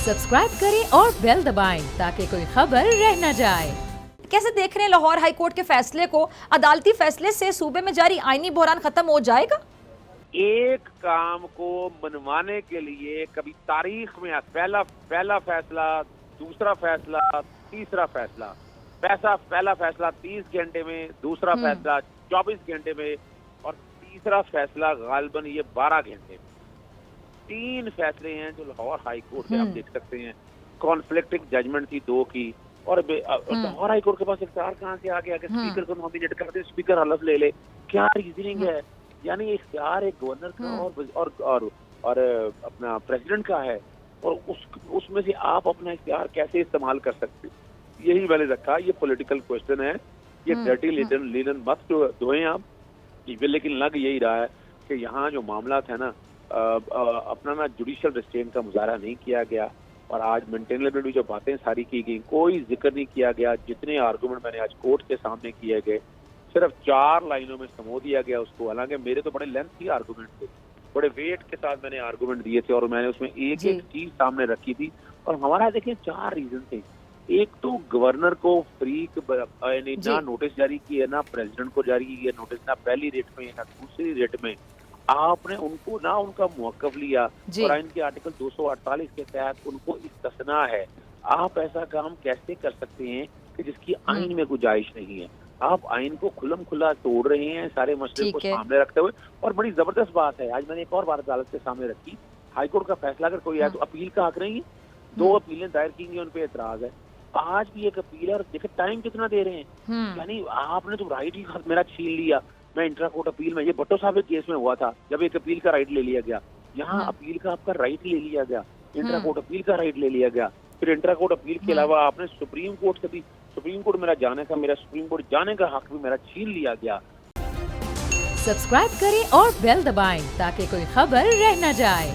Subscribe करें और bell दबाएं ताकि कोई खबर रह न जाए। कैसे देख रहे हैं लाहौर हाई कोर्ट के फैसले को? अदालती फैसले से सूबे में जारी आईनी बहरान खत्म हो जाएगा? एक काम को मनवाने के लिए कभी तारीख में पहला फैसला, दूसरा फैसला, तीसरा फैसला, पहला फैसला 30 घंटे में, दूसरा फैसला 24 घंटे में और तीसरा फैसला गालिबन ये 12 घंटे में। 3 फैसले हैं जो लाहौर हाई कोर्ट के, आप देख सकते हैं। कॉन्फ्लिक्टिंग जजमेंट थी 2 की और लाहौर हाई कोर्ट के पास इख्तियार कहाँ से आ गया कि स्पीकर को नॉमिनेट कर दे, स्पीकर हलफ ले ले? क्या रीजनिंग है? यानी इख्तियार एक गवर्नर का और अपना प्रेसिडेंट का है और उसमें से आप अपना इख्तियार कैसे इस्तेमाल कर सकते? यही मैंने रखा। ये पॉलिटिकल क्वेश्चन है, ये डर्टी लिनन मत धोएं आप। लेकिन लग यही रहा है कि यहाँ जो मामला है ना, अपना ना जुडिशियल रिस्ट्रेंट का मुजाहरा नहीं किया गया और आज मेंटेनेबिलिटी में जो बातें सारी की गई, कोई जिक्र नहीं किया गया। जितने आर्गूमेंट मैंने आज कोर्ट के सामने किए गए, सिर्फ 4 लाइनों में समो दिया गया उसको। हालांकि मेरे तो बड़े लेंथी आर्गूमेंट थे, बड़े वेट के साथ मैंने आर्गूमेंट दिए थे और मैंने उसमें एक एक चीज सामने रखी थी। और हमारा देखिए 4 रीजन थे। एक तो गवर्नर को फ्री ना नोटिस जारी किए, ना प्रेसिडेंट को जारी किया नोटिस, ना पहली रेट में ना दूसरी रेट में। आपने उनको ना उनका मौकफ लिया और आइन के आर्टिकल 248 के तहत उनको इस्तिस्ना है। आप ऐसा काम कैसे कर सकते हैं कि जिसकी आइन में गुंजाइश नहीं है? आप आइन को खुलम खुला तोड़ रहे हैं सारे मसले को सामने रखते हुए। और बड़ी जबरदस्त बात है, आज मैंने एक और बात अदालत के सामने रखी। हाईकोर्ट का फैसला अगर कोई है तो अपील का हक नहीं है। 2 अपीलें दायर की गई, उन पे एतराज है। आज भी एक अपील है और देखिए टाइम कितना दे रहे हैं। यानी आपने तो राइट ही मेरा छीन लिया। मैं इंट्रा कोर्ट अपील में, ये भट्टो साहब के केस में हुआ था जब एक अपील का राइट ले लिया गया। यहाँ अपील का आपका राइट ले लिया गया, इंट्रा कोर्ट अपील का राइट ले लिया गया। फिर इंट्रा कोर्ट अपील के अलावा आपने सुप्रीम कोर्ट से भी, सुप्रीम कोर्ट मेरा सुप्रीम कोर्ट जाने का हक भी मेरा छीन लिया गया। सब्सक्राइब करें और बेल दबाएं ताकि कोई खबर रह न जाए।